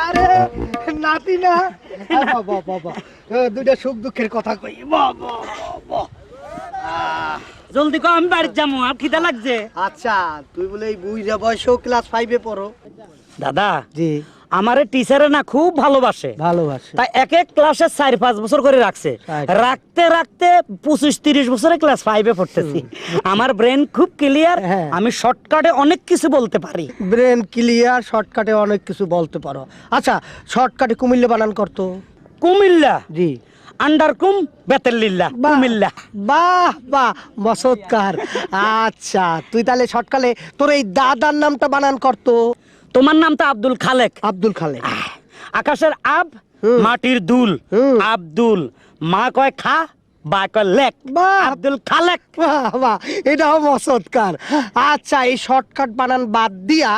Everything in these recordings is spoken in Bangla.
আরে নাতি না, বাবা বাবা, দুইটা সুখ দুঃখের কথা কই। বাবা বাবা, জলদি কর, আমি বাড়ি যাবো, আর খিদা লাগছে। আচ্ছা তুই বলে এই বুইরা বয়সেও ক্লাস 5-এ পড়ো? দাদা, জি, আমারে টিচারে না খুব ভালোবাসে, ভালোবাসে। তাই এক এক ক্লাসে 4-5 বছর করে রাখছে। রাখতে রাখতে 25-30 বছরে ক্লাস 5-এ পড়তেছি। আমার ব্রেন খুব ক্লিয়ার, হ্যাঁ। আমি শর্টকাটে অনেক কিছু বলতে পারি। ব্রেন ক্লিয়ার, শর্টকাটে অনেক কিছু বলতে পারো। আচ্ছা শর্টকাটে কুমিল্লা বানান করতো? কুমিল্লা, জি। আন্ডার কুম বেতেল্লিল্লা, কুমিল্লা। বাহ বাহ, মসৎকার। আচ্ছা তুই তাহলে শর্টকালে তোর এই দাদার নামটা বানান করতো? তোমার নাম তো আব্দুল খালেক। আব্দুল খালেক। আকাশের আব, মাটির দুল, আব্দুল। মা কয় খা, বা কয় লেক, বাহ আব্দুল খালেক। বাহ বাহ, এটাও মসৎকার। আচ্ছা এই শর্টকাট বানান বাদ দিয়া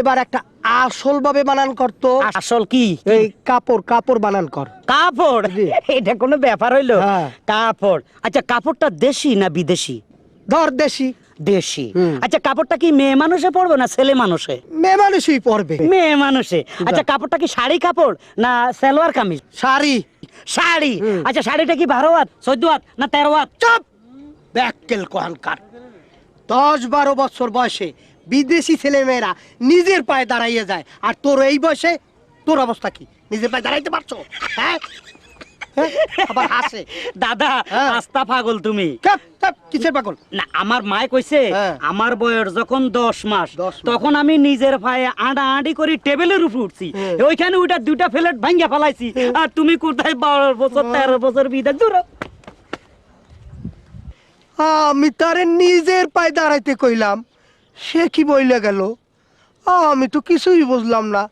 এবার একটা আসল ভাবে বানান করতো। আসল কি? এই কাপড়, কাপড় বানান কর। কাপড়? জি। এটা কোনো ব্যাপার হইলো? হ্যাঁ। কাপড়, আচ্ছা কাপড়টা দেশি না বিদেশি? ধর দেশি। দেশি। আচ্ছা কাপড়টা কি মেয়ে মানুষে পরবে না ছেলে মানুষে? মেয়ে মানুষই পরবে। মেয়ে মানুষে। আচ্ছা কাপড়টা কি শাড়ি কাপড় না সালোয়ার কামিজ? শাড়ি। শাড়ি। আচ্ছা শাড়িটা কি 12 হাত, 14 হাত না 13 হাত? চুপ, ব্যাককেল কোহানকার। 10-12 বছর বয়সে বিদেশি ছেলে মেয়েরা নিজের পায়ে দাঁড়াইয়ে যায়, আর তোর এই বয়সে তোর অবস্থা কি? নিজের পায়ে দাঁড়াইতে পারছো? হ্যাঁ হ্যাঁ? আবার হাসে। দাদা হ্যাঁ। আস্তা পাগল তুমি। চাপ চাপ, কিসের পাগল? না আমার মায় কইছে হ্যাঁ। আমার বয়স যখন 10 মাস 10 মাস। তখন আমি নিজের পায়ে আঁড়ি করে টেবিলের উপর উঠছি, ওইখানে ওইটা দুইটা ফ্ল্যাট ভাঙ্গা ফেলাইছি। আর তুমি কোথায় 12 বছর 13 বছর বিদা দূর। আমি তারে নিজের পায়ে দাঁড়াইতে কইলাম, সে কি বইলে গেল? আমি তো কিছুই বুঝলাম না।